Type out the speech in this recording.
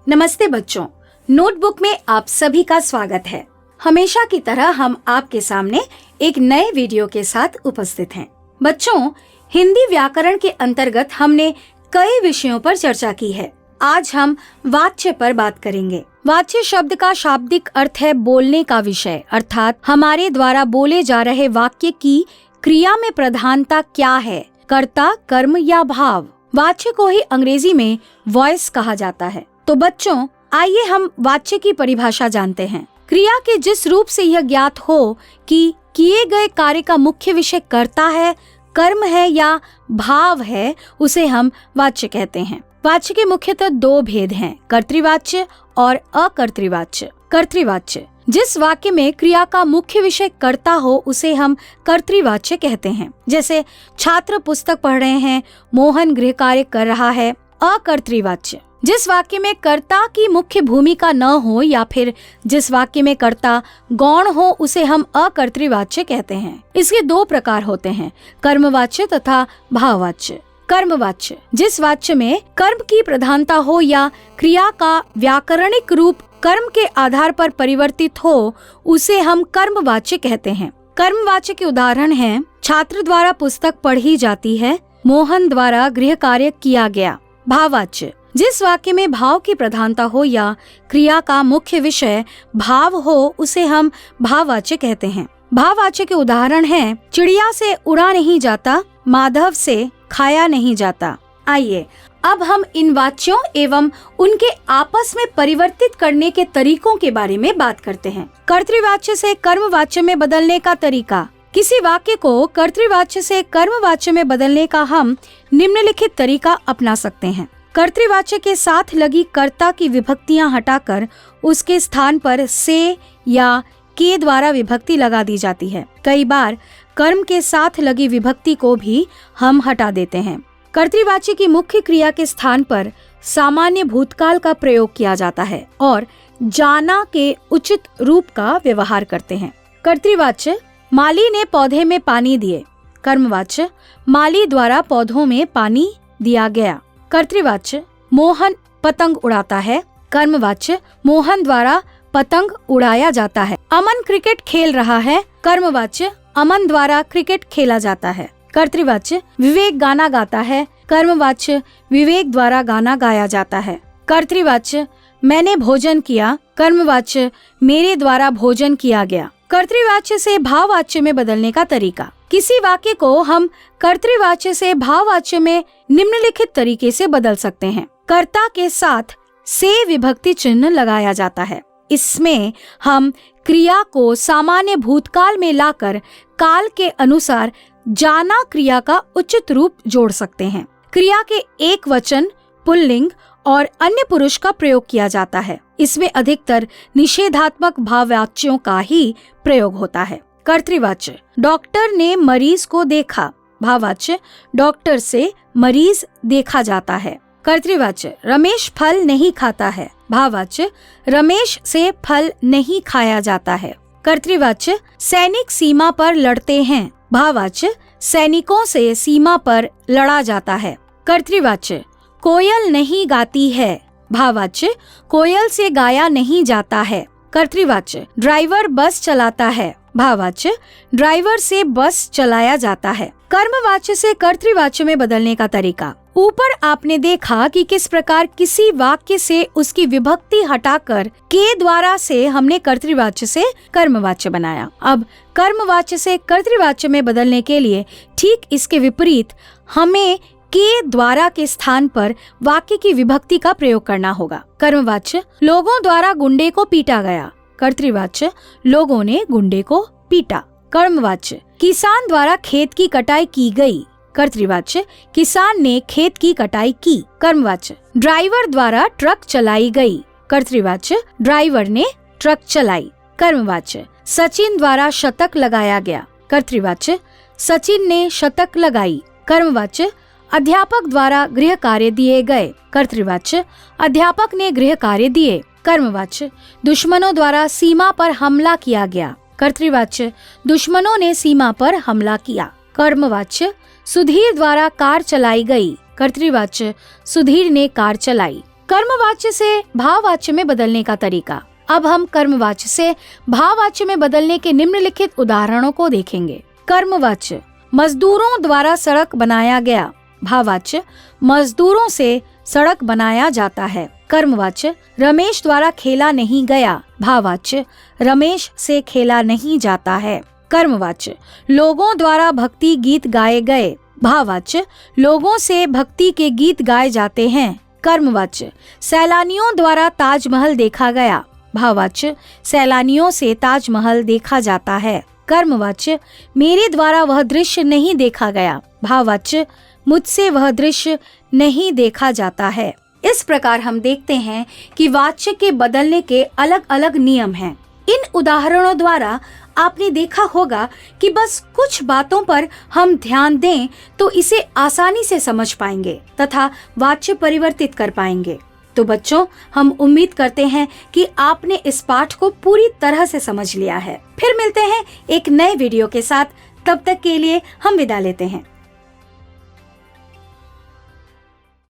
नमस्ते बच्चों, नोटबुक में आप सभी का स्वागत है। हमेशा की तरह हम आपके सामने एक नए वीडियो के साथ उपस्थित हैं। बच्चों, हिंदी व्याकरण के अंतर्गत हमने कई विषयों पर चर्चा की है। आज हम वाच्य पर बात करेंगे। वाच्य शब्द का शाब्दिक अर्थ है बोलने का विषय, अर्थात हमारे द्वारा बोले जा रहे वाक्य की क्रिया में प्रधानता क्या है, कर्ता, कर्म या भाव। वाच्य को ही अंग्रेजी में वॉइस कहा जाता है। तो बच्चों, आइए हम वाच्य की परिभाषा जानते हैं। क्रिया के जिस रूप से यह ज्ञात हो कि किए गए कार्य का मुख्य विषय कर्ता है, कर्म है या भाव है, उसे हम वाच्य कहते हैं। वाच्य के मुख्यतः दो भेद हैं, कर्तृवाच्य और अकर्तृवाच्य। कर्तृवाच्य जिस वाक्य में क्रिया का मुख्य विषय कर्ता हो उसे हम कर्तृवाच्य कहते हैं। जैसे छात्र पुस्तक पढ़ रहे हैं, मोहन गृह कार्य कर रहा है। अकर्तृवाच्य जिस वाक्य में कर्ता की मुख्य भूमिका न हो या फिर जिस वाक्य में कर्ता गौण हो उसे हम अकर्तृवाच्य कहते हैं। इसके दो प्रकार होते हैं, कर्मवाच्य तथा भाववाच्य। कर्मवाच्य जिस वाच्य में कर्म की प्रधानता हो या क्रिया का व्याकरणिक रूप कर्म के आधार पर परिवर्तित हो उसे हम कर्मवाच्य कहते हैं। कर्मवाच्य के उदाहरण हैं, छात्र द्वारा पुस्तक पढ़ी जाती है, मोहन द्वारा गृह कार्य किया गया। भाववाच्य जिस वाक्य में भाव की प्रधानता हो या क्रिया का मुख्य विषय भाव हो उसे हम भाववाच्य कहते हैं। भाववाच्य के उदाहरण हैं, चिड़िया से उड़ा नहीं जाता, माधव से खाया नहीं जाता। आइए अब हम इन वाच्यों एवं उनके आपस में परिवर्तित करने के तरीकों के बारे में बात करते हैं। कर्तृवाच्य से कर्मवाच्य में बदलने का तरीका। किसी वाक्य को कर्तृवाच्य से कर्मवाच्य में बदलने का हम निम्नलिखित तरीका अपना सकते हैं। कर्तृवाच्य के साथ लगी कर्ता की विभक्तियां हटाकर उसके स्थान पर से या के द्वारा विभक्ति लगा दी जाती है। कई बार कर्म के साथ लगी विभक्ति को भी हम हटा देते हैं। कर्तृवाच्य की मुख्य क्रिया के स्थान पर सामान्य भूतकाल का प्रयोग किया जाता है और जाना के उचित रूप का व्यवहार करते हैं। कर्तृवाच्य माली ने पौधे में पानी दिए। कर्मवाच्य माली द्वारा पौधों में पानी दिया गया। कर्तृवाच्य मोहन पतंग उड़ाता है। कर्मवाच्य मोहन द्वारा पतंग उड़ाया जाता है। अमन क्रिकेट खेल रहा है। कर्मवाच्य अमन द्वारा क्रिकेट खेला जाता है। कर्तृवाच्य विवेक गाना गाता है। कर्मवाच्य विवेक द्वारा गाना गाया जाता है। कर्तृवाच्य मैंने भोजन किया। कर्मवाच्य मेरे द्वारा भोजन किया गया। कर्तृवाच्य से भाववाच्य में बदलने का तरीका। किसी वाक्य को हम कर्तृवाच्य से भाववाच्य में निम्नलिखित तरीके से बदल सकते हैं। कर्ता के साथ से विभक्ति चिन्ह लगाया जाता है। इसमें हम क्रिया को सामान्य भूतकाल में लाकर काल के अनुसार जाना क्रिया का उचित रूप जोड़ सकते हैं। क्रिया के एक वचन, पुल्लिंग और अन्य पुरुष का प्रयोग किया जाता है। इसमें अधिकतर निषेधात्मक भाववाच्यों का ही प्रयोग होता है। कर्तृवाच्य डॉक्टर ने मरीज को देखा। भाववाच्य डॉक्टर से मरीज देखा जाता है। कर्तृवाच्य रमेश फल नहीं खाता है। भाववाच्य रमेश से फल नहीं खाया जाता है। कर्तृवाच्य सैनिक सीमा पर लड़ते हैं। भाववाच्य सैनिकों से सीमा पर लड़ा जाता है। कर्तृवाच्य कोयल नहीं गाती है। भाववाच्य कोयल से गाया नहीं जाता है। कर्तृवाच्य ड्राइवर बस चलाता है। भाववाच्य ड्राइवर से बस चलाया जाता है। कर्मवाच्य से कर्तृवाच्य में बदलने का तरीका। ऊपर आपने देखा कि किस प्रकार किसी वाक्य से उसकी विभक्ति हटाकर के द्वारा से हमने कर्तृवाच्य से कर्मवाच्य बनाया। अब कर्मवाच्य से कर्तृवाच्य में बदलने के लिए ठीक इसके विपरीत हमें के द्वारा के स्थान पर वाक्य की विभक्ति का प्रयोग करना होगा। कर्मवाच्य लोगों द्वारा गुंडे को पीटा गया। कर्तृवाच्य लोगों ने गुंडे को पीटा। कर्मवाच्य किसान द्वारा खेत की कटाई की गई। कर्तृवाच्य किसान ने खेत की कटाई की। कर्मवाच्य ड्राइवर द्वारा ट्रक चलाई गई। कर्तृवाच्य ड्राइवर ने ट्रक चलाई। कर्मवाच्य सचिन द्वारा शतक लगाया गया। कर्तृवाच्य सचिन ने शतक लगाई। कर्मवाच्य अध्यापक द्वारा गृह कार्य दिए गए। कर्तृवाच्य अध्यापक ने गृह कार्य दिए। कर्मवाच्य दुश्मनों द्वारा सीमा पर हमला किया गया। कर्तृवाच्य दुश्मनों ने सीमा पर हमला किया। कर्मवाच्य सुधीर द्वारा कार चलाई गई। कर्तृवाच्य सुधीर ने कार चलाई। कर्मवाच्य से भाववाच्य में बदलने का तरीका। अब हम कर्मवाच्य से भाववाच्य में बदलने के निम्नलिखित उदाहरणों को देखेंगे। कर्मवाच्य, मजदूरों द्वारा सड़क बनाया गया। भाववाच्य, मजदूरों से सड़क बनाया जाता है। कर्मवाच्य, रमेश द्वारा खेला नहीं गया। भाववाच्य, रमेश से खेला नहीं जाता है। कर्मवाच्य, लोगों द्वारा भक्ति गीत गाए गए। भाववाच्य, लोगों से भक्ति के गीत गाए जाते हैं। कर्मवाच्य, सैलानियों द्वारा ताजमहल देखा गया। भाववाच्य, सैलानियों से ताजमहल देखा जाता है। कर्मवाच्य, मेरे द्वारा वह दृश्य नहीं देखा गया। भाववाच्य, मुझसे वह दृश्य नहीं देखा जाता है। इस प्रकार हम देखते हैं कि वाच्य के बदलने के अलग अलग नियम हैं। इन उदाहरणों द्वारा आपने देखा होगा कि बस कुछ बातों पर हम ध्यान दें तो इसे आसानी से समझ पाएंगे तथा वाच्य परिवर्तित कर पाएंगे। तो बच्चों, हम उम्मीद करते हैं कि आपने इस पाठ को पूरी तरह से समझ लिया है। फिर मिलते हैं एक नए वीडियो के साथ। तब तक के लिए हम विदा लेते हैं।